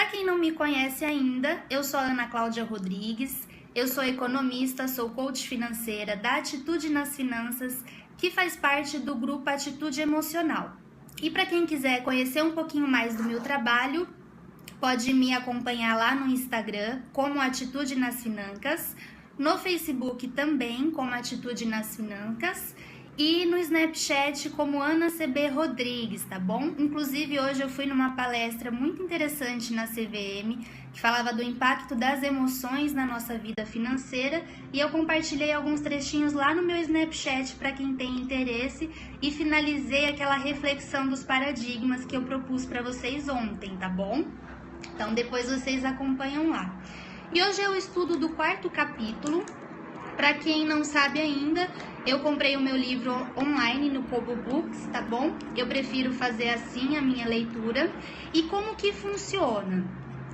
quem não me conhece ainda, eu sou a Ana Cláudia Rodrigues, eu sou economista, sou coach financeira da Atitude nas Finanças, que faz parte do grupo Atitude Emocional. E para quem quiser conhecer um pouquinho mais do meu trabalho, pode me acompanhar lá no Instagram, como Atitude nas Finanças, no Facebook também, como Atitude nas Finanças, e no Snapchat como Ana CB Rodrigues, tá bom? Inclusive hoje eu fui numa palestra muito interessante na CVM, que falava do impacto das emoções na nossa vida financeira, e eu compartilhei alguns trechinhos lá no meu Snapchat para quem tem interesse e finalizei aquela reflexão dos paradigmas que eu propus para vocês ontem, tá bom? Então depois vocês acompanham lá. E hoje é o estudo do 4º capítulo. Para quem não sabe ainda, eu comprei o meu livro online no Kobo Books, tá bom? Eu prefiro fazer assim a minha leitura. E como que funciona?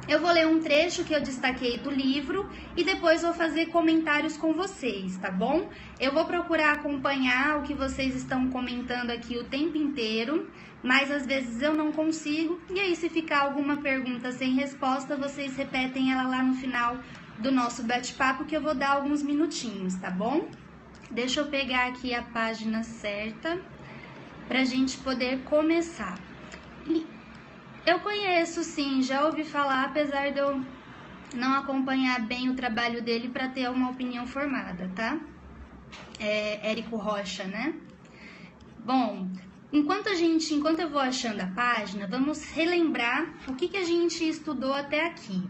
Eu vou ler um trecho que eu destaquei do livro e depois vou fazer comentários com vocês, tá bom? Eu vou procurar acompanhar o que vocês estão comentando aqui o tempo inteiro, mas às vezes eu não consigo. E aí, se ficar alguma pergunta sem resposta, vocês repetem ela lá no final do nosso bate-papo, que eu vou dar alguns minutinhos, tá bom? Deixa eu pegar aqui a página certa pra gente poder começar. Eu conheço, sim, já ouvi falar, apesar de eu não acompanhar bem o trabalho dele para ter uma opinião formada, tá? Érico Rocha, né? Bom, enquanto eu vou achando a página, vamos relembrar o que a gente estudou até aqui.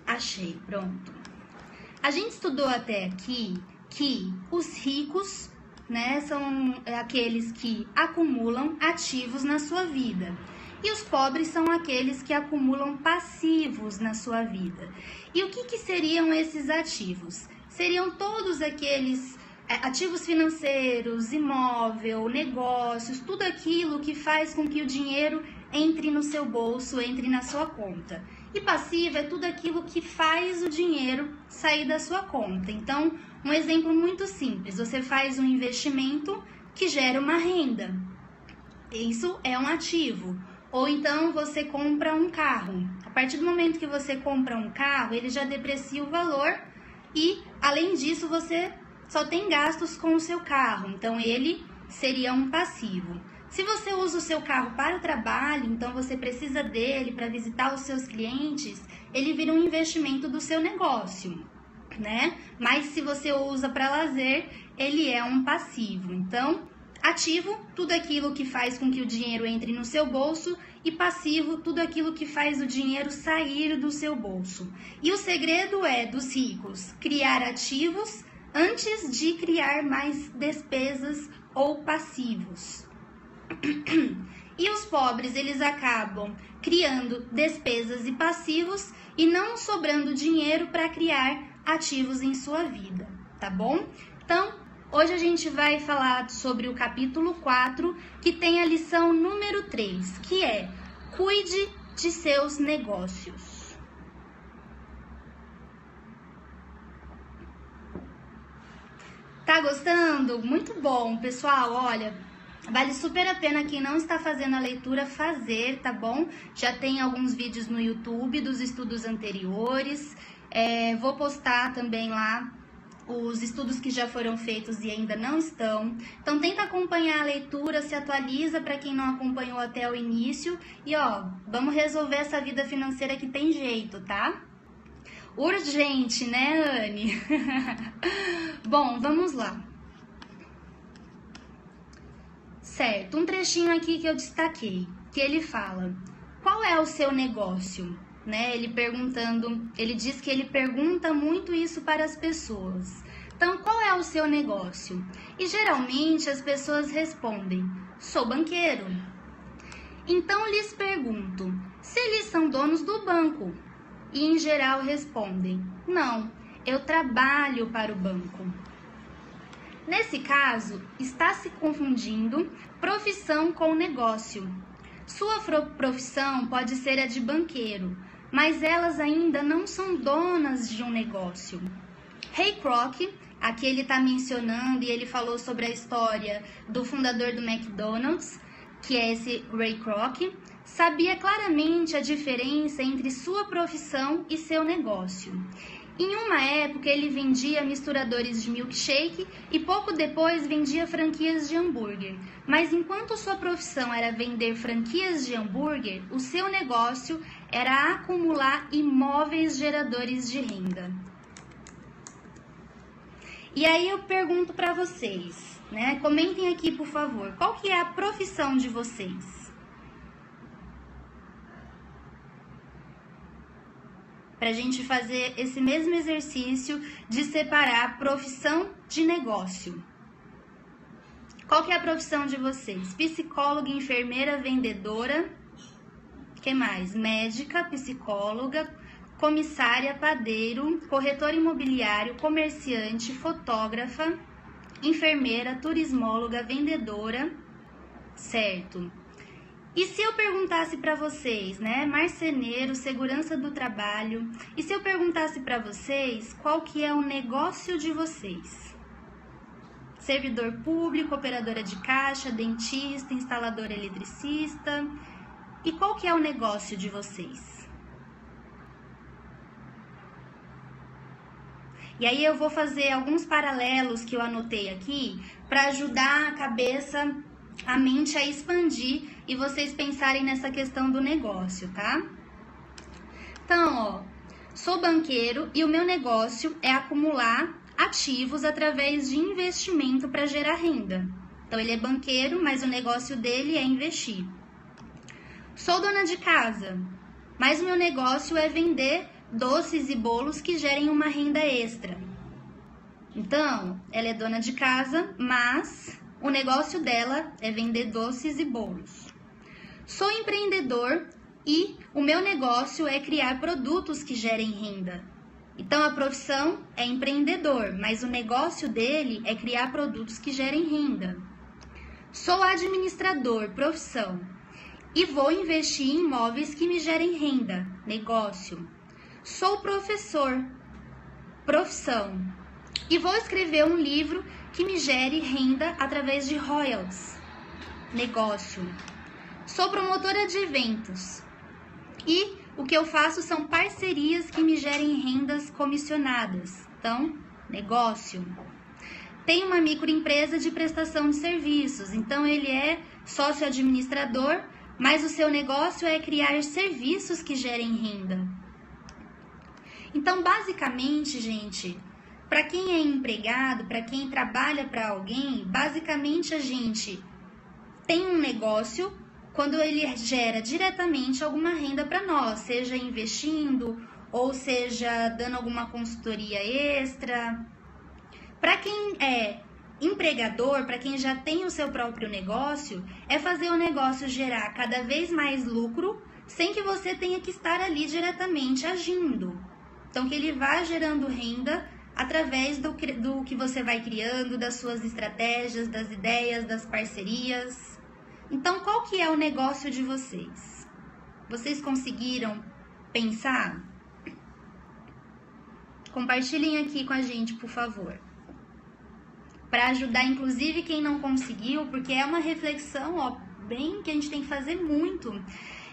Achei, pronto. A gente estudou até aqui que os ricos, né, são aqueles que acumulam ativos na sua vida. E os pobres são aqueles que acumulam passivos na sua vida. E o que seriam esses ativos? Seriam todos aqueles ativos financeiros, imóvel, negócios, tudo aquilo que faz com que o dinheiro entre no seu bolso, entre na sua conta. E passivo é tudo aquilo que faz o dinheiro sair da sua conta. Então, um exemplo muito simples, você faz um investimento que gera uma renda. Isso é um ativo. Ou então você compra um carro. A partir do momento que você compra um carro, ele já deprecia o valor e, além disso, você só tem gastos com o seu carro. Então, ele seria um passivo. Se você usa o seu carro para o trabalho, então você precisa dele para visitar os seus clientes, ele vira um investimento do seu negócio, né? Mas se você usa para lazer, ele é um passivo. Então, ativo, tudo aquilo que faz com que o dinheiro entre no seu bolso, e passivo, tudo aquilo que faz o dinheiro sair do seu bolso. E o segredo dos ricos criar ativos antes de criar mais despesas ou passivos. E os pobres, eles acabam criando despesas e passivos e não sobrando dinheiro para criar ativos em sua vida, tá bom? Então, hoje a gente vai falar sobre o capítulo 4, que tem a lição número 3, que é cuide de seus negócios. Tá gostando? Muito bom, pessoal, olha... Vale super a pena quem não está fazendo a leitura fazer, tá bom? Já tem alguns vídeos no YouTube dos estudos anteriores. Vou postar também lá os estudos que já foram feitos e ainda não estão. Então tenta acompanhar a leitura, se atualiza para quem não acompanhou até o início. E ó, vamos resolver essa vida financeira que tem jeito, tá? Urgente, né, Anne? Bom, vamos lá. Certo, um trechinho aqui que eu destaquei, que ele fala, qual é o seu negócio? Né? Ele diz que ele pergunta muito isso para as pessoas. Então, qual é o seu negócio? E geralmente as pessoas respondem, sou banqueiro. Então lhes pergunto, se eles são donos do banco? E em geral respondem, não, eu trabalho para o banco. Nesse caso, está se confundindo profissão com negócio. Sua profissão pode ser a de banqueiro, mas elas ainda não são donas de um negócio. Ray Kroc, aqui ele está mencionando e ele falou sobre a história do fundador do McDonald's, que é esse Ray Kroc. sabia claramente a diferença entre sua profissão e seu negócio. Em uma época, ele vendia misturadores de milkshake e pouco depois vendia franquias de hambúrguer. Mas enquanto sua profissão era vender franquias de hambúrguer, o seu negócio era acumular imóveis geradores de renda. E aí eu pergunto para vocês, né? Comentem aqui, por favor, qual que é a profissão de vocês? Para a gente fazer esse mesmo exercício de separar profissão de negócio. Qual que é a profissão de vocês? Psicóloga, enfermeira, vendedora, que mais? Médica, psicóloga, comissária, padeiro, corretor imobiliário, comerciante, fotógrafa, enfermeira, turismóloga, vendedora, certo? E se eu perguntasse para vocês, né, marceneiro, segurança do trabalho, e se eu perguntasse para vocês qual que é o negócio de vocês? Servidor público, operadora de caixa, dentista, instalador eletricista, e qual que é o negócio de vocês? E aí eu vou fazer alguns paralelos que eu anotei aqui para ajudar a cabeça, a mente a expandir e vocês pensarem nessa questão do negócio, tá? Então, ó, sou banqueiro e o meu negócio é acumular ativos através de investimento para gerar renda. Então, ele é banqueiro, mas o negócio dele é investir. Sou dona de casa, mas o meu negócio é vender doces e bolos que gerem uma renda extra. Então, ela é dona de casa, mas o negócio dela é vender doces e bolos. Sou empreendedor e o meu negócio é criar produtos que gerem renda. Então, a profissão é empreendedor, mas o negócio dele é criar produtos que gerem renda. Sou administrador, profissão, e vou investir em imóveis que me gerem renda, negócio. Sou professor, profissão, e vou escrever um livro que me gere renda através de royalties, negócio. Sou promotora de eventos e o que eu faço são parcerias que me gerem rendas comissionadas, então, negócio. Tenho uma microempresa de prestação de serviços, então ele é sócio administrador, mas o seu negócio é criar serviços que gerem renda. Então, basicamente, gente, para quem é empregado, para quem trabalha para alguém, basicamente a gente tem um negócio quando ele gera diretamente alguma renda para nós, seja investindo ou seja dando alguma consultoria extra. Para quem é empregador, para quem já tem o seu próprio negócio, é fazer o negócio gerar cada vez mais lucro sem que você tenha que estar ali diretamente agindo. Então, que ele vá gerando renda através do que você vai criando, das suas estratégias, das ideias, das parcerias. Então, qual que é o negócio de vocês? Vocês conseguiram pensar? Compartilhem aqui com a gente, por favor. Para ajudar, inclusive, quem não conseguiu, porque é uma reflexão, ó, bem que a gente tem que fazer muito.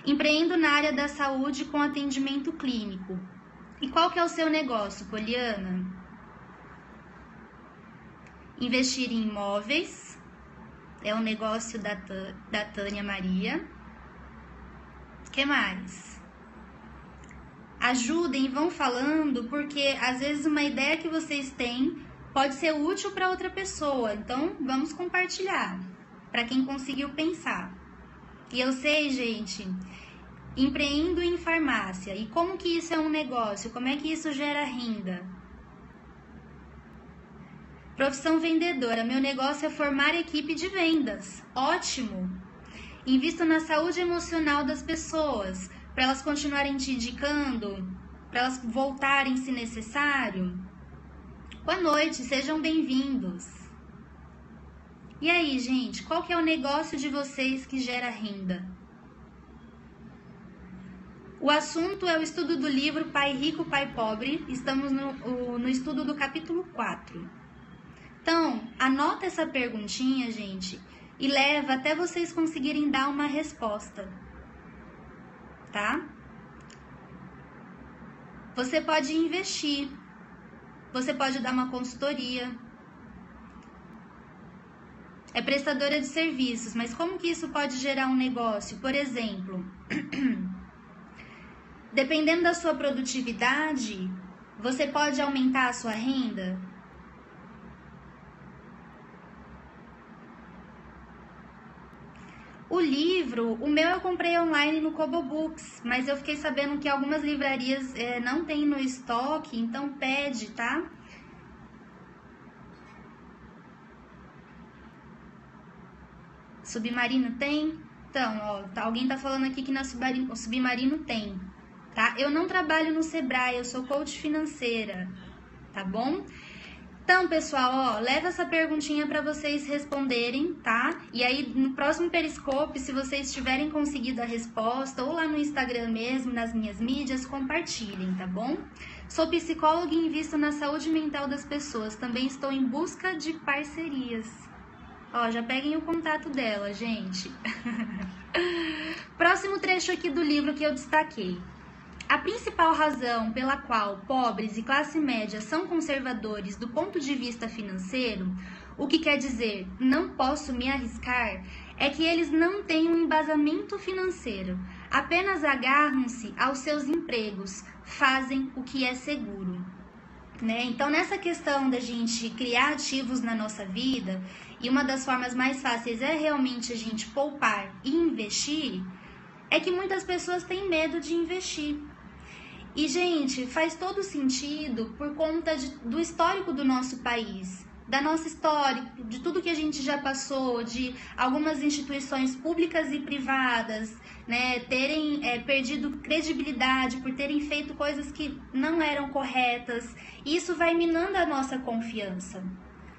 Empreendo na área da saúde com atendimento clínico. E qual que é o seu negócio, Poliana? Investir em imóveis. É o negócio da Tânia Maria. O que mais? Ajudem, vão falando, porque às vezes uma ideia que vocês têm pode ser útil para outra pessoa. Então, vamos compartilhar, para quem conseguiu pensar. E eu sei, gente, empreendo em farmácia. E como que isso é um negócio? Como é que isso gera renda? Profissão vendedora. Meu negócio é formar equipe de vendas. Ótimo! Invisto na saúde emocional das pessoas, para elas continuarem te indicando, para elas voltarem se necessário. Boa noite, sejam bem-vindos. E aí, gente, qual que é o negócio de vocês que gera renda? O assunto é o estudo do livro Pai Rico, Pai Pobre. Estamos no estudo do capítulo 4. Então, anota essa perguntinha, gente, e leva até vocês conseguirem dar uma resposta. tá? Você pode investir, você pode dar uma consultoria, é prestadora de serviços, mas como que isso pode gerar um negócio? Por exemplo, dependendo da sua produtividade, você pode aumentar a sua renda? O livro, o meu eu comprei online no Kobo Books, mas eu fiquei sabendo que algumas livrarias não tem no estoque, então pede, tá? Submarino tem? Então, ó, alguém tá falando aqui que na Submarino tem, tá? Eu não trabalho no Sebrae, eu sou coach financeira, tá bom? Então, pessoal, ó, leva essa perguntinha para vocês responderem, tá? E aí, no próximo Periscope, se vocês tiverem conseguido a resposta, ou lá no Instagram mesmo, nas minhas mídias, compartilhem, tá bom? Sou psicóloga e invisto na saúde mental das pessoas. Também estou em busca de parcerias. Ó, já peguem o contato dela, gente. Próximo trecho aqui do livro que eu destaquei. A principal razão pela qual pobres e classe média são conservadores do ponto de vista financeiro, o que quer dizer não posso me arriscar, é que eles não têm um embasamento financeiro, apenas agarram-se aos seus empregos, fazem o que é seguro. Né? Então, nessa questão da gente criar ativos na nossa vida, e uma das formas mais fáceis é realmente a gente poupar e investir, é que muitas pessoas têm medo de investir. E, gente, faz todo sentido por conta do histórico do nosso país, da nossa história, de tudo que a gente já passou, de algumas instituições públicas e privadas, né, terem perdido credibilidade por terem feito coisas que não eram corretas. E isso vai minando a nossa confiança.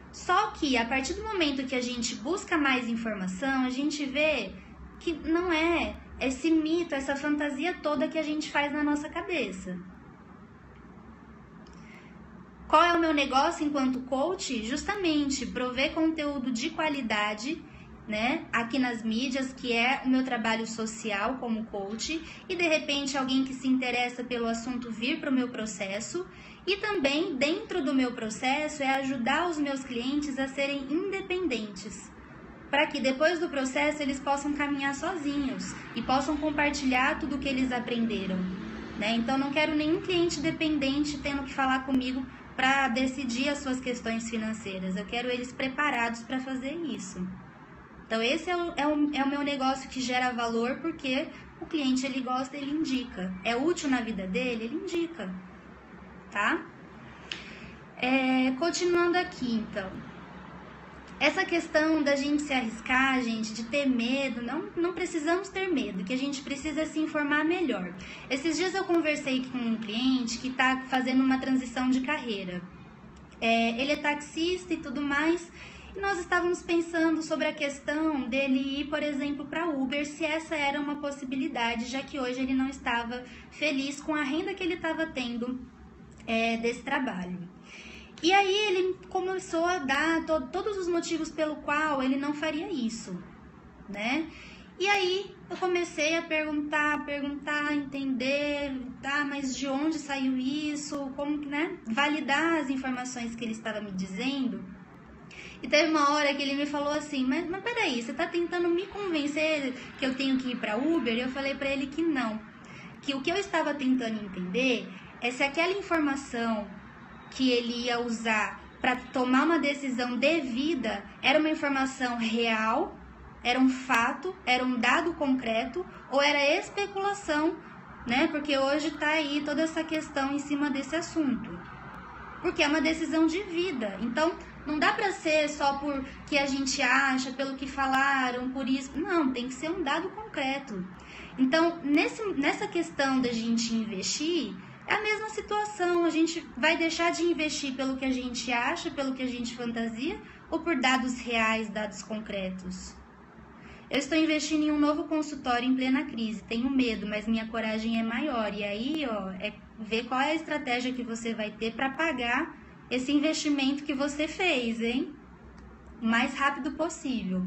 Só que, a partir do momento que a gente busca mais informação, a gente vê que não é esse mito, essa fantasia toda que a gente faz na nossa cabeça. Qual é o meu negócio enquanto coach? Justamente prover conteúdo de qualidade, né, aqui nas mídias, que é o meu trabalho social como coach, e de repente alguém que se interessa pelo assunto vir para o meu processo, e também dentro do meu processo é ajudar os meus clientes a serem independentes, para que depois do processo eles possam caminhar sozinhos e possam compartilhar tudo o que eles aprenderam, né? Então, não quero nenhum cliente dependente tendo que falar comigo para decidir as suas questões financeiras. Eu quero eles preparados para fazer isso. Então, esse é o meu negócio que gera valor, porque o cliente, ele gosta, ele indica. É útil na vida dele, ele indica, tá? Continuando aqui, então. Essa questão da gente se arriscar, gente, de ter medo, não precisamos ter medo, que a gente precisa se informar melhor. Esses dias eu conversei com um cliente que está fazendo uma transição de carreira. Ele é taxista e tudo mais, e nós estávamos pensando sobre a questão dele ir, por exemplo, para Uber, se essa era uma possibilidade, já que hoje ele não estava feliz com a renda que ele estava tendo desse trabalho. E aí ele começou a dar todos os motivos pelo qual ele não faria isso, né? E aí eu comecei a perguntar, entender, tá, mas de onde saiu isso, como que, né? Validar as informações que ele estava me dizendo. E teve uma hora que ele me falou assim, mas peraí, você tá tentando me convencer que eu tenho que ir para Uber? E eu falei para ele que não, que o que eu estava tentando entender é se aquela informação que ele ia usar para tomar uma decisão devida era uma informação real, era um fato, era um dado concreto, ou era especulação, né? Porque hoje está aí toda essa questão em cima desse assunto. Porque é uma decisão de vida. Então, não dá para ser só por que a gente acha, pelo que falaram, por isso. Não, tem que ser um dado concreto. Então, nessa questão da gente investir, é a mesma situação. A gente vai deixar de investir pelo que a gente acha, pelo que a gente fantasia, ou por dados reais, dados concretos? Eu estou investindo em um novo consultório em plena crise. Tenho medo, mas minha coragem é maior. E aí, ó, é ver qual é a estratégia que você vai ter para pagar esse investimento que você fez, hein? O mais rápido possível.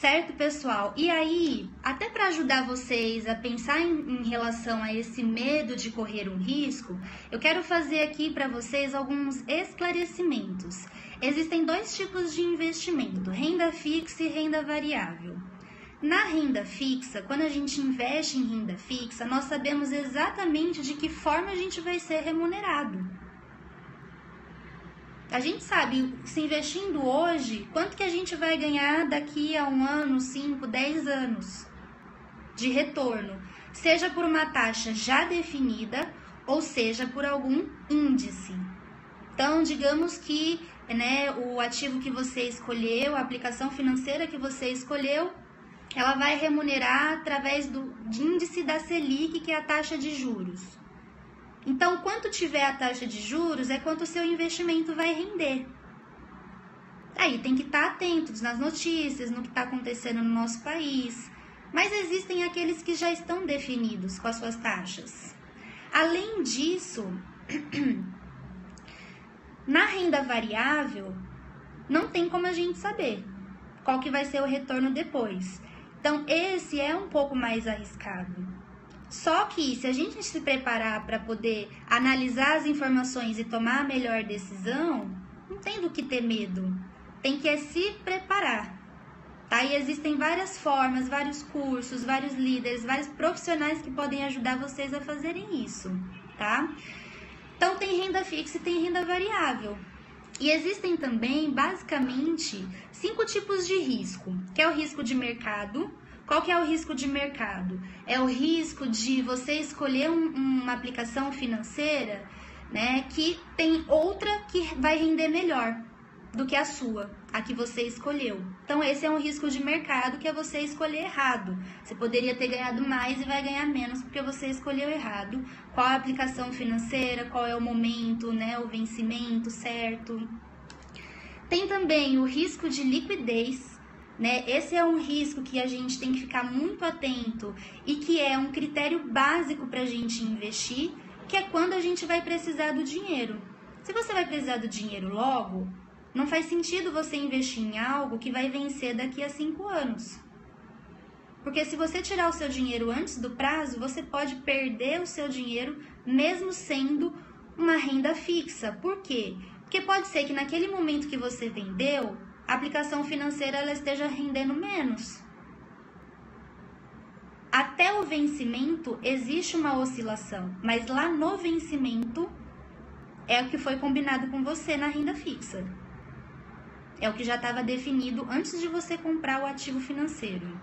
Certo, pessoal? E aí, até para ajudar vocês a pensar em relação a esse medo de correr um risco, eu quero fazer aqui para vocês alguns esclarecimentos. Existem dois tipos de investimento, renda fixa e renda variável. Na renda fixa, quando a gente investe em renda fixa, nós sabemos exatamente de que forma a gente vai ser remunerado. A gente sabe, se investindo hoje, quanto que a gente vai ganhar daqui a 1 ano, 5, 10 anos de retorno, seja por uma taxa já definida ou seja por algum índice. Então, digamos que o ativo que você escolheu, a aplicação financeira que você escolheu, ela vai remunerar através do índice da Selic, que é a taxa de juros. Então, quanto tiver a taxa de juros, é quanto o seu investimento vai render. Aí tem que estar atentos nas notícias, no que está acontecendo no nosso país. Mas existem aqueles que já estão definidos com as suas taxas. Além disso, na renda variável, não tem como a gente saber qual que vai ser o retorno depois. Então, esse é um pouco mais arriscado. Só que se a gente se preparar para poder analisar as informações e tomar a melhor decisão, não tem do que ter medo. Tem que se preparar. Tá? E existem várias formas, vários cursos, vários líderes, vários profissionais que podem ajudar vocês a fazerem isso. Tá? Então tem renda fixa e tem renda variável. E existem também, basicamente, 5 tipos de risco, que é o risco de mercado. Qual que é o risco de mercado? É o risco de você escolher uma aplicação financeira, que tem outra que vai render melhor do que a sua, a que você escolheu. Então, esse é um risco de mercado, que é você escolher errado. Você poderia ter ganhado mais e vai ganhar menos porque você escolheu errado. Qual a aplicação financeira, qual é o momento, o vencimento certo. Tem também o risco de liquidez. Esse é um risco que a gente tem que ficar muito atento e que é um critério básico para a gente investir, que é quando a gente vai precisar do dinheiro. Se você vai precisar do dinheiro logo, não faz sentido você investir em algo que vai vencer daqui a 5 anos. Porque se você tirar o seu dinheiro antes do prazo, você pode perder o seu dinheiro mesmo sendo uma renda fixa. Por quê? Porque pode ser que naquele momento que você vendeu, a aplicação financeira ela esteja rendendo menos. Até o vencimento existe uma oscilação, mas lá no vencimento é o que foi combinado com você na renda fixa. É o que já estava definido antes de você comprar o ativo financeiro.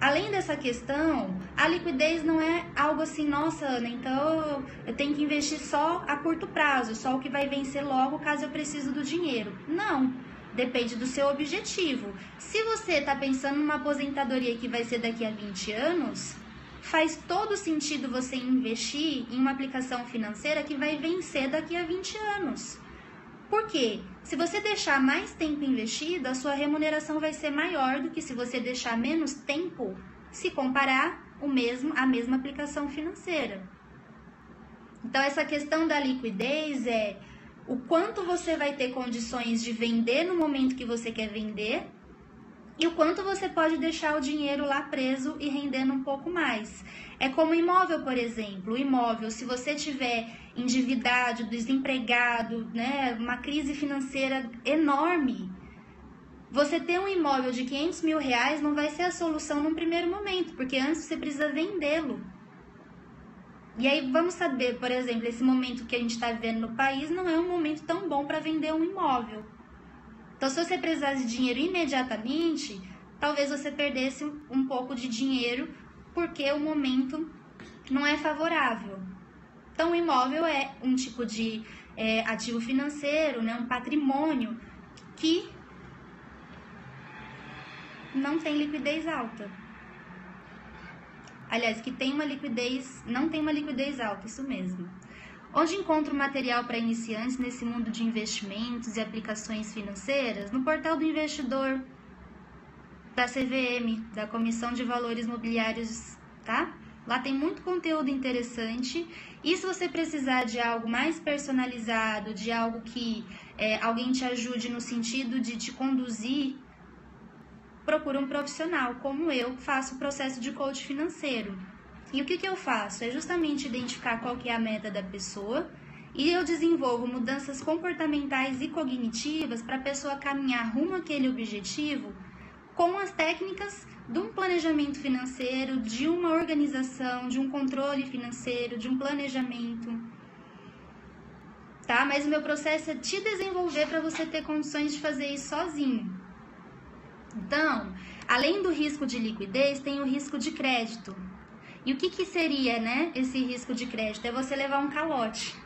Além dessa questão, a liquidez não é algo assim, nossa, Ana, então eu tenho que investir só a curto prazo, só o que vai vencer logo caso eu precise do dinheiro. Não, depende do seu objetivo. Se você está pensando numa aposentadoria que vai ser daqui a 20 anos, faz todo sentido você investir em uma aplicação financeira que vai vencer daqui a 20 anos. Por quê? Se você deixar mais tempo investido, a sua remuneração vai ser maior do que se você deixar menos tempo, se comparar a mesma aplicação financeira. Então, essa questão da liquidez é o quanto você vai ter condições de vender no momento que você quer vender e o quanto você pode deixar o dinheiro lá preso e rendendo um pouco mais. É como imóvel, por exemplo. O imóvel, se você tiver endividado, desempregado, uma crise financeira enorme, você ter um imóvel de 500 mil reais não vai ser a solução num primeiro momento, porque antes você precisa vendê-lo. E aí vamos saber, por exemplo, esse momento que a gente está vivendo no país não é um momento tão bom para vender um imóvel. Então, se você precisasse de dinheiro imediatamente, talvez você perdesse um pouco de dinheiro porque o momento não é favorável. Então, o imóvel é um tipo de ativo financeiro, um patrimônio que não tem liquidez alta. Aliás, que tem uma liquidez, não tem uma liquidez alta, isso mesmo. Onde encontro material para iniciantes nesse mundo de investimentos e aplicações financeiras? No portal do investidor da CVM, da Comissão de Valores Mobiliários, tá? Lá tem muito conteúdo interessante. E se você precisar de algo mais personalizado, de algo que alguém te ajude no sentido de te conduzir procura um profissional, como eu faço o processo de coach financeiro. E o que eu faço? É justamente identificar qual que é a meta da pessoa e eu desenvolvo mudanças comportamentais e cognitivas para a pessoa caminhar rumo àquele objetivo com as técnicas de um planejamento financeiro, de uma organização, de um controle financeiro, de um planejamento. Tá? Mas o meu processo é te desenvolver para você ter condições de fazer isso sozinho. Então, além do risco de liquidez, tem o risco de crédito. E o que seria, né, esse risco de crédito? É você levar um calote.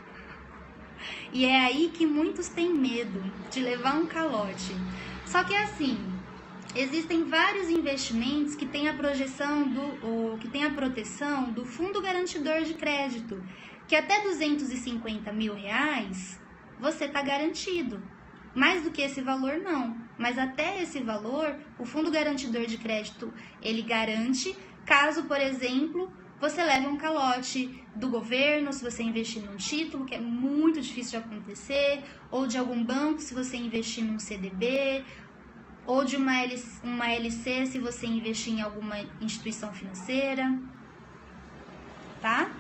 E é aí que muitos têm medo de levar um calote. Só que é assim, existem vários investimentos que têm a proteção do Fundo Garantidor de Crédito, que até R$250 mil você está garantido. Mais do que esse valor, não. Mas até esse valor, o Fundo Garantidor de Crédito, ele garante, caso, por exemplo, você leve um calote do governo, se você investir num título, que é muito difícil de acontecer, ou de algum banco, se você investir num CDB, ou de uma LC, se você investir em alguma instituição financeira, tá?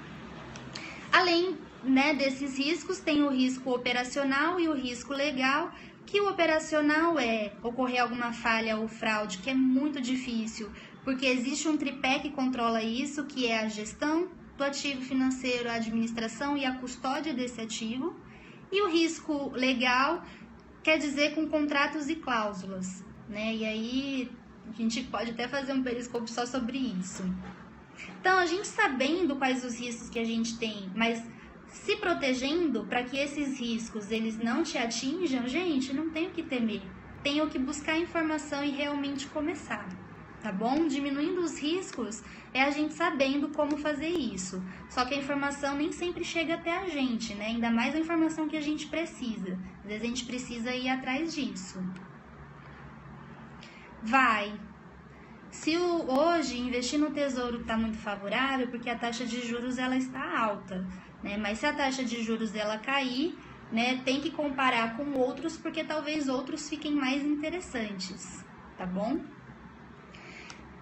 Além, né, desses riscos, tem o risco operacional e o risco legal, que o operacional é ocorrer alguma falha ou fraude, que é muito difícil, porque existe um tripé que controla isso, que é a gestão do ativo financeiro, a administração e a custódia desse ativo. E o risco legal quer dizer com contratos e cláusulas, né? E aí a gente pode até fazer um periscope só sobre isso. Então, a gente sabendo quais os riscos que a gente tem, mas se protegendo para que esses riscos eles não te atinjam, gente, não tem o que temer. Tem o que buscar informação e realmente começar, tá bom? Diminuindo os riscos é a gente sabendo como fazer isso. Só que a informação nem sempre chega até a gente, né? Ainda mais a informação que a gente precisa. Às vezes a gente precisa ir atrás disso. Se hoje investir no tesouro está muito favorável, porque a taxa de juros ela está alta, né? Mas se a taxa de juros ela cair, né, tem que comparar com outros, porque talvez outros fiquem mais interessantes, tá bom?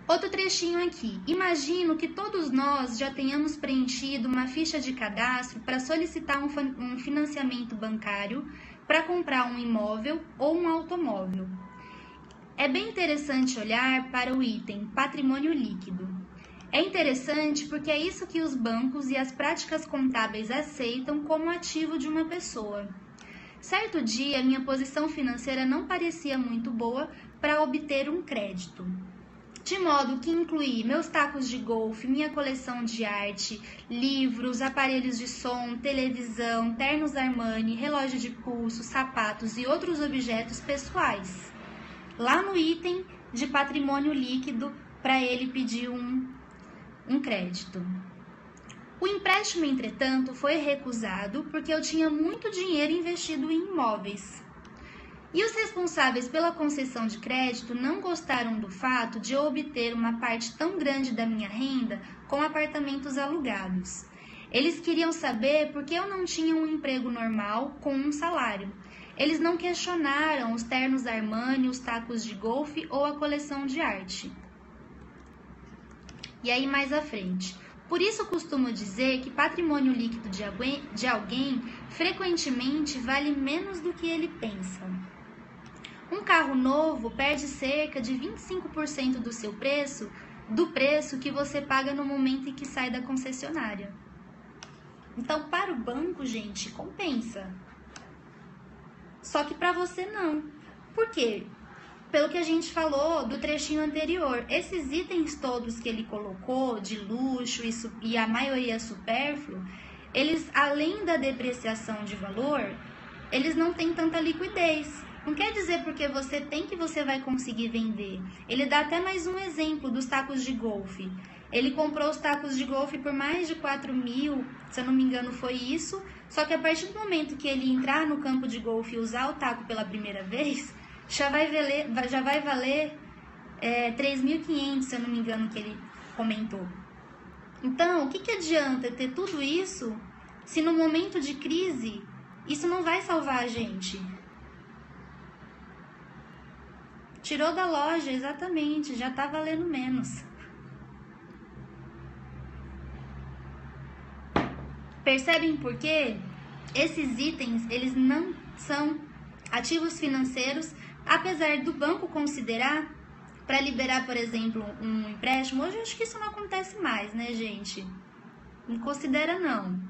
Outro trechinho aqui. Imagino que todos nós já tenhamos preenchido uma ficha de cadastro para solicitar um financiamento bancário para comprar um imóvel ou um automóvel. É bem interessante olhar para o item patrimônio líquido. É interessante porque é isso que os bancos e as práticas contábeis aceitam como ativo de uma pessoa. Certo dia, minha posição financeira não parecia muito boa para obter um crédito. De modo que incluí meus tacos de golfe, minha coleção de arte, livros, aparelhos de som, televisão, ternos Armani, relógio de pulso, sapatos e outros objetos pessoais lá no item de patrimônio líquido para ele pedir um crédito. O empréstimo, entretanto, foi recusado porque eu tinha muito dinheiro investido em imóveis. E os responsáveis pela concessão de crédito não gostaram do fato de eu obter uma parte tão grande da minha renda com apartamentos alugados. Eles queriam saber por que eu não tinha um emprego normal com um salário. Eles não questionaram os ternos Armani, os tacos de golfe ou a coleção de arte. E aí mais à frente. Por isso costumo dizer que patrimônio líquido de alguém frequentemente vale menos do que ele pensa. Um carro novo perde cerca de 25% do seu preço, do preço que você paga no momento em que sai da concessionária. Então, para o banco, gente, compensa. Só que para você não. Por quê? Pelo que a gente falou do trechinho anterior, esses itens todos que ele colocou, de luxo e a maioria supérfluo, eles, além da depreciação de valor, eles não têm tanta liquidez. Não quer dizer porque você tem que você vai conseguir vender. Ele dá até mais um exemplo dos tacos de golfe. Ele comprou os tacos de golfe por mais de 4 mil, se eu não me engano foi isso. Só que a partir do momento que ele entrar no campo de golfe e usar o taco pela primeira vez, já vai valer 3.500, se eu não me engano, que ele comentou. Então, o que adianta ter tudo isso se no momento de crise isso não vai salvar a gente? Tirou da loja, exatamente, já tá valendo menos. Percebem por quê? Esses itens, eles não são ativos financeiros, apesar do banco considerar para liberar, por exemplo, um empréstimo. Hoje eu acho que isso não acontece mais, né, gente? Não considera não.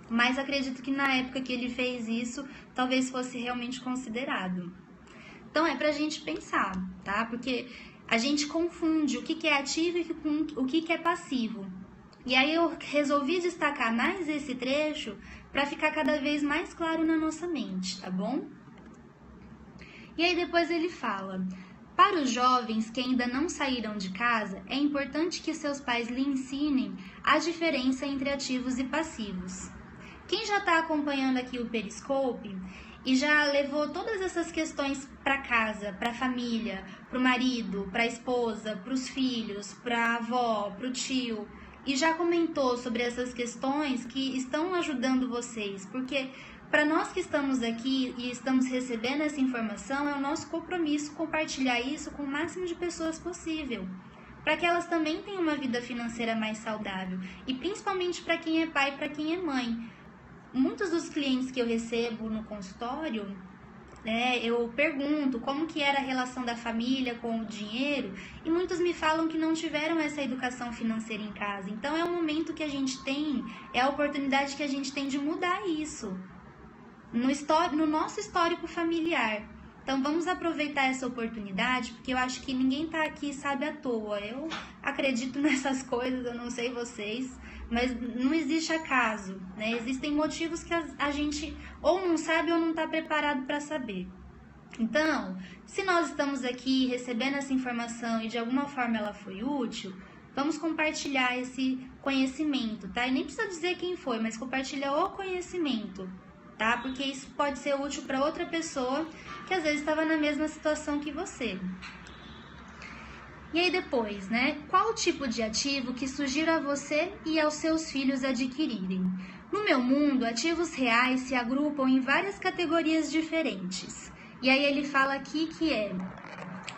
Mas acredito que na época que ele fez isso, talvez fosse realmente considerado. Então é pra gente pensar, tá? Porque a gente confunde o que é ativo e o que é passivo. E aí eu resolvi destacar mais esse trecho para ficar cada vez mais claro na nossa mente, tá bom? E aí depois ele fala: para os jovens que ainda não saíram de casa, é importante que seus pais lhe ensinem a diferença entre ativos e passivos. Quem já está acompanhando aqui o Periscope e já levou todas essas questões para casa, para a família, para o marido, para a esposa, para os filhos, para a avó, para o tio, e já comentou sobre essas questões que estão ajudando vocês, porque para nós que estamos aqui e estamos recebendo essa informação, é o nosso compromisso compartilhar isso com o máximo de pessoas possível, para que elas também tenham uma vida financeira mais saudável, e principalmente para quem é pai e para quem é mãe. Muitos dos clientes que eu recebo no consultório, eu pergunto como que era a relação da família com o dinheiro, e muitos me falam que não tiveram essa educação financeira em casa. Então é o momento que a gente tem, é a oportunidade que a gente tem de mudar isso no nosso histórico familiar. Então vamos aproveitar essa oportunidade, porque eu acho que ninguém tá aqui sabe à toa. Eu acredito nessas coisas, eu não sei vocês, mas não existe acaso, né? Existem motivos que a gente ou não sabe ou não está preparado para saber. Então, se nós estamos aqui recebendo essa informação e de alguma forma ela foi útil, vamos compartilhar esse conhecimento, tá? E nem precisa dizer quem foi, mas compartilha o conhecimento, tá? Porque isso pode ser útil para outra pessoa que às vezes estava na mesma situação que você. E aí depois, né? Qual o tipo de ativo que sugiro a você e aos seus filhos adquirirem? No meu mundo, ativos reais se agrupam em várias categorias diferentes. E aí ele fala aqui que é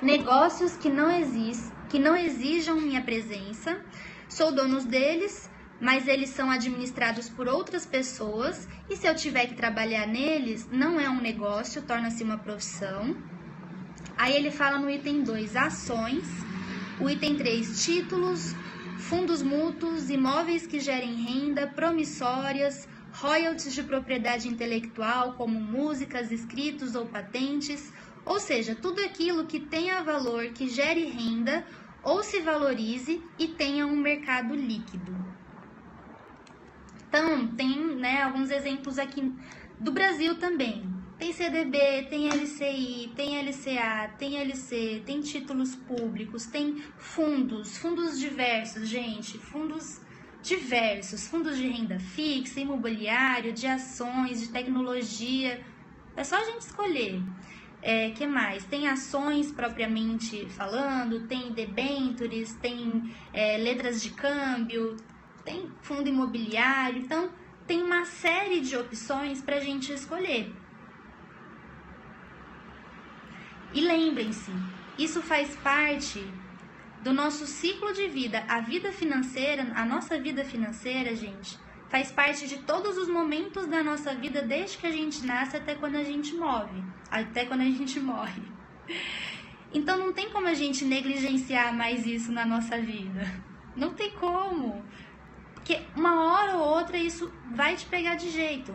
negócios que não exijam minha presença, sou dono deles, mas eles são administrados por outras pessoas, e se eu tiver que trabalhar neles, não é um negócio, torna-se uma profissão. Aí ele fala no item 2, ações. O item 3, títulos, fundos mútuos, imóveis que gerem renda, promissórias, royalties de propriedade intelectual, como músicas, escritos ou patentes, ou seja, tudo aquilo que tenha valor, que gere renda ou se valorize e tenha um mercado líquido. Então, tem alguns exemplos aqui do Brasil também. Tem CDB, tem LCI, tem LCA, tem LC, tem títulos públicos, tem fundos diversos, gente, fundos diversos, fundos de renda fixa, imobiliário, de ações, de tecnologia, é só a gente escolher. Que mais? Tem ações propriamente falando, tem debêntures, tem letras de câmbio, tem fundo imobiliário, então tem uma série de opções para a gente escolher. E lembrem-se, isso faz parte do nosso ciclo de vida. A vida financeira, a nossa vida financeira, gente, faz parte de todos os momentos da nossa vida, desde que a gente nasce até quando a gente morre. Então não tem como a gente negligenciar mais isso na nossa vida. Não tem como. Porque uma hora ou outra isso vai te pegar de jeito.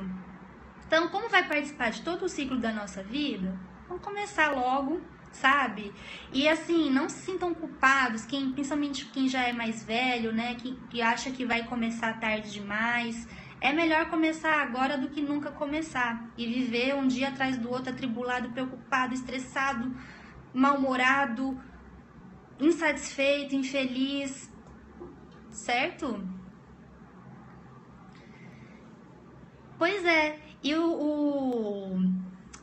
Então, como vai participar de todo o ciclo da nossa vida, vamos começar logo, sabe? E assim, não se sintam culpados, principalmente quem já é mais velho, né? Que acha que vai começar tarde demais. É melhor começar agora do que nunca começar. E viver um dia atrás do outro, atribulado, preocupado, estressado, mal-humorado, insatisfeito, infeliz. Certo? Pois é. E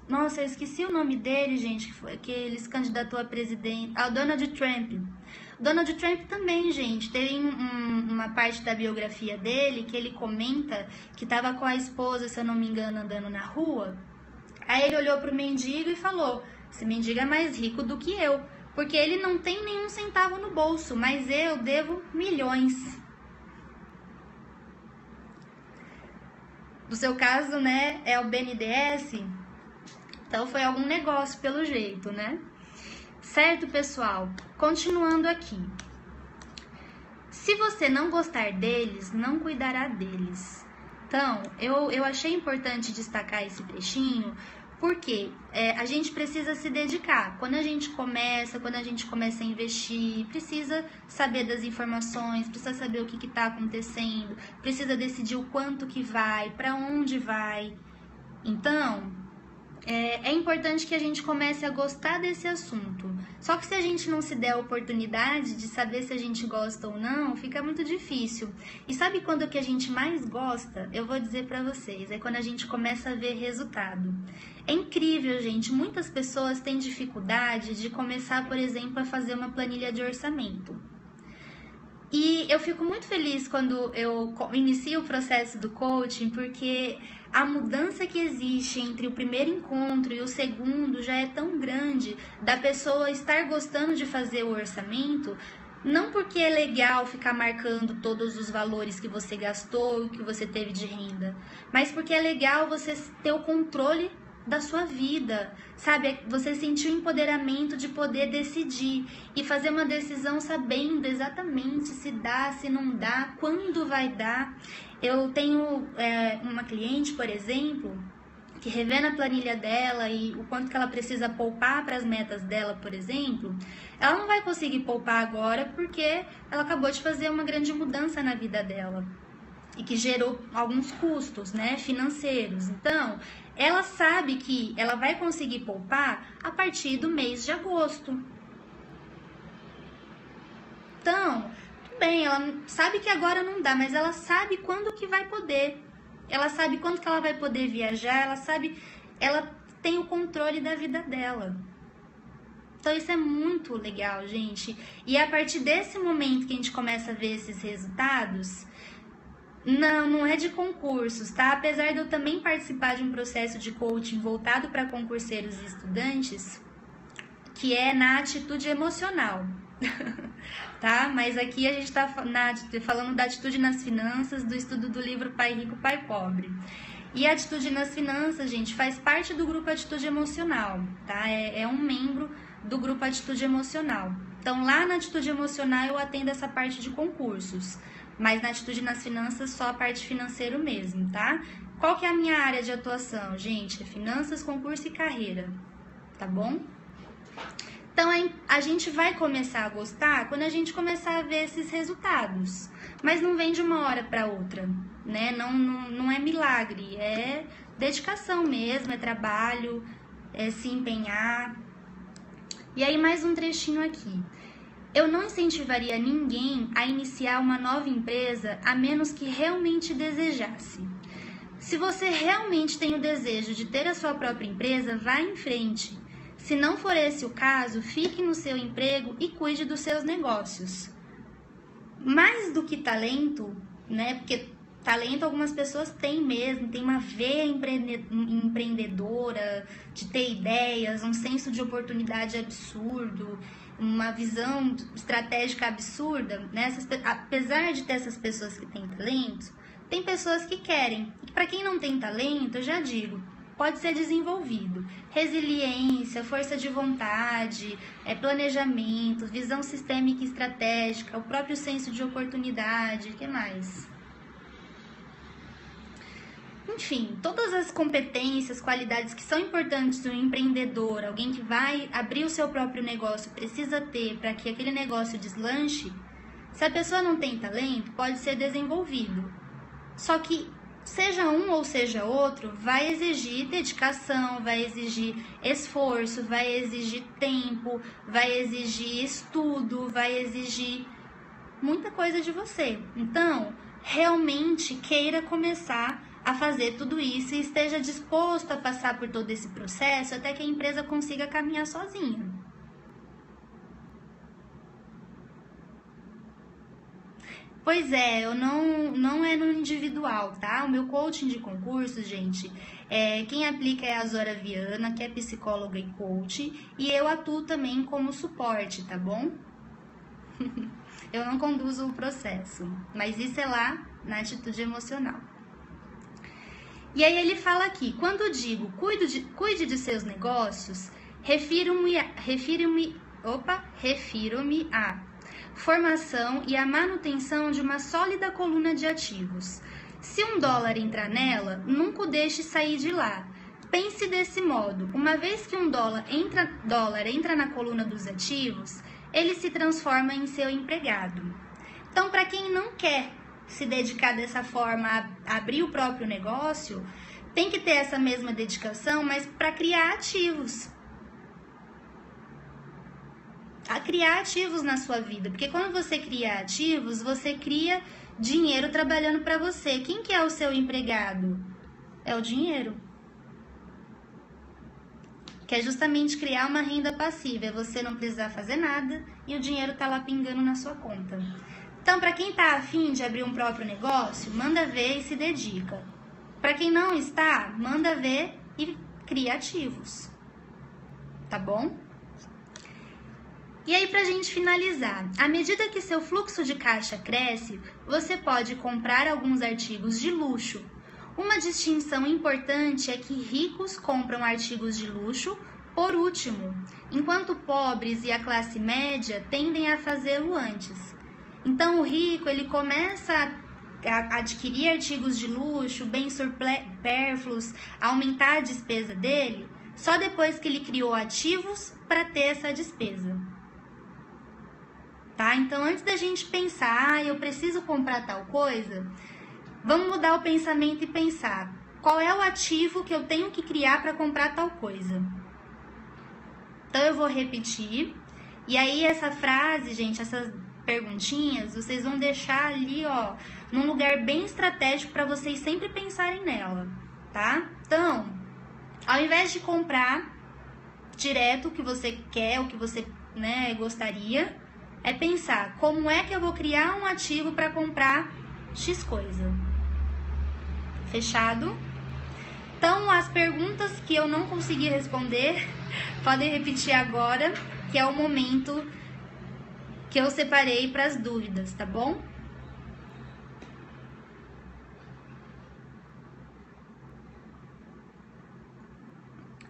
Nossa, eu esqueci o nome dele, gente, que ele se candidatou a presidente. O Donald Trump. O Donald Trump também, gente, tem uma parte da biografia dele que ele comenta que estava com a esposa, se eu não me engano, andando na rua. Aí ele olhou pro mendigo e falou: esse mendigo é mais rico do que eu, porque ele não tem nenhum centavo no bolso, mas eu devo milhões. No seu caso, né, é o BNDES, então foi algum negócio pelo jeito, né? Certo, pessoal? Continuando aqui. Se você não gostar deles, não cuidará deles. Então, eu achei importante destacar esse trechinho, porque a gente precisa se dedicar. Quando a gente começa a investir, precisa saber das informações, precisa saber o que está acontecendo, precisa decidir o quanto que vai, para onde vai. Então, é importante que a gente comece a gostar desse assunto. Só que se a gente não se der a oportunidade de saber se a gente gosta ou não, fica muito difícil. E sabe quando que a gente mais gosta? Eu vou dizer pra vocês, é quando a gente começa a ver resultado. É incrível, gente. Muitas pessoas têm dificuldade de começar, por exemplo, a fazer uma planilha de orçamento. E eu fico muito feliz quando eu inicio o processo do coaching, porque a mudança que existe entre o primeiro encontro e o segundo já é tão grande, da pessoa estar gostando de fazer o orçamento, não porque é legal ficar marcando todos os valores que você gastou e que você teve de renda, mas porque é legal você ter o controle da sua vida, sabe? Você sentir o empoderamento de poder decidir e fazer uma decisão sabendo exatamente se dá, se não dá, quando vai dar. Eu tenho uma cliente, por exemplo, que revê na planilha dela e o quanto que ela precisa poupar para as metas dela, por exemplo, ela não vai conseguir poupar agora porque ela acabou de fazer uma grande mudança na vida dela e que gerou alguns custos, né, financeiros. Então, ela sabe que ela vai conseguir poupar a partir do mês de agosto. Então, tudo bem, ela sabe que agora não dá, mas ela sabe quando que vai poder. Ela sabe quando que ela vai poder viajar, ela tem o controle da vida dela. Então isso é muito legal, gente. E a partir desse momento que a gente começa a ver esses resultados, não é de concursos, tá? Apesar de eu também participar de um processo de coaching voltado para concurseiros e estudantes, que é na atitude emocional, tá? Mas aqui a gente está falando da atitude nas finanças, do estudo do livro Pai Rico, Pai Pobre. E a atitude nas finanças, gente, faz parte do grupo Atitude Emocional, tá? É um membro do grupo Atitude Emocional. Então, lá na atitude emocional eu atendo essa parte de concursos. Mas na atitude nas finanças, só a parte financeira mesmo, tá? Qual que é a minha área de atuação, gente? É finanças, concurso e carreira, tá bom? Então, a gente vai começar a gostar quando a gente começar a ver esses resultados. Mas não vem de uma hora para outra, né? Não é milagre, é dedicação mesmo, é trabalho, é se empenhar. E aí, mais um trechinho aqui. Eu não incentivaria ninguém a iniciar uma nova empresa a menos que realmente desejasse. Se você realmente tem o desejo de ter a sua própria empresa, vá em frente. Se não for esse o caso, fique no seu emprego e cuide dos seus negócios. Mais do que talento, né? Porque talento algumas pessoas têm mesmo, tem uma veia empreendedora, de ter ideias, um senso de oportunidade absurdo, uma visão estratégica absurda, né? Apesar de ter essas pessoas que têm talento, tem pessoas que querem. E para quem não tem talento, eu já digo, pode ser desenvolvido. Resiliência, força de vontade, planejamento, visão sistêmica e estratégica, o próprio senso de oportunidade, o que mais? Enfim, todas as competências, qualidades que são importantes no empreendedor, alguém que vai abrir o seu próprio negócio, precisa ter para que aquele negócio deslanche, se a pessoa não tem talento, pode ser desenvolvido. Só que, seja um ou seja outro, vai exigir dedicação, vai exigir esforço, vai exigir tempo, vai exigir estudo, vai exigir muita coisa de você. Então, realmente queira começar a fazer tudo isso e esteja disposto a passar por todo esse processo até que a empresa consiga caminhar sozinha. Pois é, eu não é no individual, tá? O meu coaching de concursos, gente, quem aplica é a Zora Viana, que é psicóloga e coach, e eu atuo também como suporte, tá bom? Eu não conduzo o processo, mas isso é lá na atitude emocional. E aí ele fala aqui, quando digo cuide de seus negócios, refiro-me à formação e à manutenção de uma sólida coluna de ativos. Se $1 entrar nela, nunca o deixe sair de lá. Pense desse modo, uma vez que $1 entra na coluna dos ativos, ele se transforma em seu empregado. Então, para quem não quer se dedicar dessa forma a abrir o próprio negócio, tem que ter essa mesma dedicação, mas para criar ativos. A criar ativos na sua vida, porque quando você cria ativos, você cria dinheiro trabalhando para você. Quem que é o seu empregado? É o dinheiro. Que é justamente criar uma renda passiva, é você não precisar fazer nada e o dinheiro tá lá pingando na sua conta. Então, para quem tá afim de abrir um próprio negócio, manda ver e se dedica. Para quem não está, manda ver e cria ativos. Tá bom? E aí, pra gente finalizar, à medida que seu fluxo de caixa cresce, você pode comprar alguns artigos de luxo. Uma distinção importante é que ricos compram artigos de luxo por último, enquanto pobres e a classe média tendem a fazê-lo antes. Então, o rico, ele começa a adquirir artigos de luxo, bens supérfluos, aumentar a despesa dele, só depois que ele criou ativos para ter essa despesa. Tá? Então, antes da gente pensar, eu preciso comprar tal coisa, vamos mudar o pensamento e pensar, qual é o ativo que eu tenho que criar para comprar tal coisa? Então, eu vou repetir, e aí essa frase, gente, essas perguntinhas, vocês vão deixar ali, ó, num lugar bem estratégico para vocês sempre pensarem nela, tá? Então, ao invés de comprar direto o que você quer, o que você, gostaria, é pensar como é que eu vou criar um ativo para comprar X coisa. Fechado? Então, as perguntas que eu não consegui responder, podem repetir agora, que é o momento que eu separei para as dúvidas, tá bom?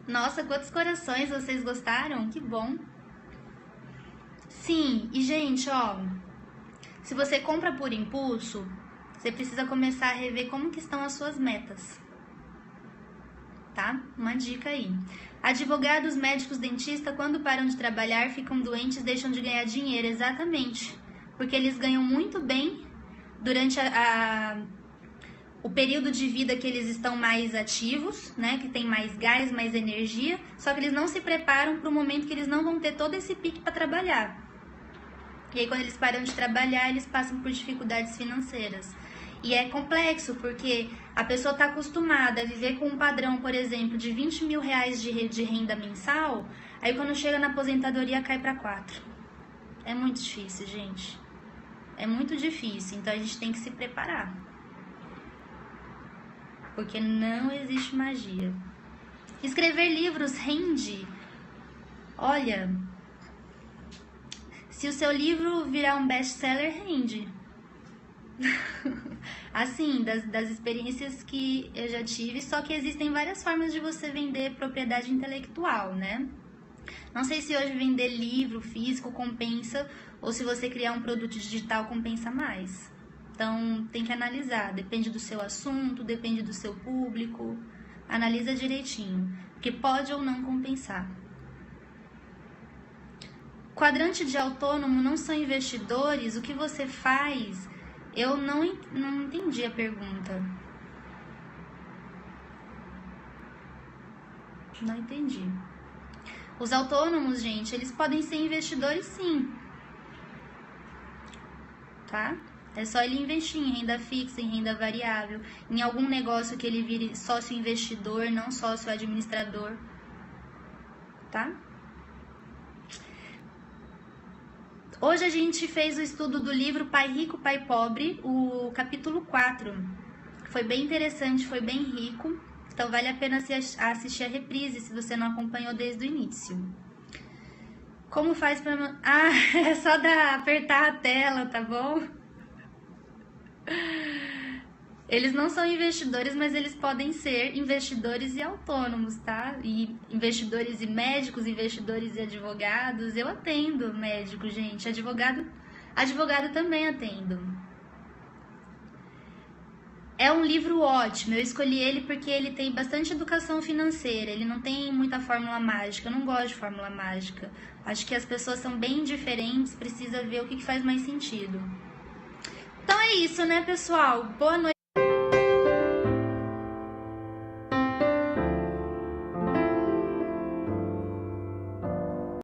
Nossa, quantos corações vocês gostaram? Que bom! Sim, e gente, ó, se você compra por impulso, você precisa começar a rever como que estão as suas metas, tá? Uma dica aí. Advogados, médicos, dentistas, quando param de trabalhar, ficam doentes, deixam de ganhar dinheiro, exatamente, porque eles ganham muito bem durante o período de vida que eles estão mais ativos, né, que tem mais gás, mais energia, só que eles não se preparam para o momento que eles não vão ter todo esse pique para trabalhar. E aí, quando eles param de trabalhar, eles passam por dificuldades financeiras. E é complexo, porque a pessoa está acostumada a viver com um padrão, por exemplo, de R$20 mil de renda mensal, aí quando chega na aposentadoria cai para 4. É muito difícil, gente. É muito difícil, então a gente tem que se preparar. Porque não existe magia. Escrever livros rende. Olha, se o seu livro virar um best-seller, rende. Assim, das experiências que eu já tive, só que existem várias formas de você vender propriedade intelectual, né? Não sei se hoje vender livro físico compensa ou se você criar um produto digital compensa mais. Então, tem que analisar, depende do seu assunto, depende do seu público, analisa direitinho, porque pode ou não compensar. Quadrante de autônomo não são investidores, o que você faz? Eu não entendi a pergunta. Não entendi. Os autônomos, gente, eles podem ser investidores sim. Tá? É só ele investir em renda fixa, em renda variável, em algum negócio que ele vire sócio investidor, não sócio administrador. Tá? Hoje a gente fez o estudo do livro Pai Rico, Pai Pobre, o capítulo 4. Foi bem interessante, foi bem rico, então vale a pena assistir a reprise se você não acompanhou desde o início. Como faz pra... Ah, é só apertar a tela, tá bom? Eles não são investidores, mas eles podem ser investidores e autônomos, tá? E investidores e médicos, investidores e advogados. Eu atendo médico, gente. Advogado também atendo. É um livro ótimo. Eu escolhi ele porque ele tem bastante educação financeira. Ele não tem muita fórmula mágica. Eu não gosto de fórmula mágica. Acho que as pessoas são bem diferentes. Precisa ver o que faz mais sentido. Então é isso, né, pessoal? Boa noite.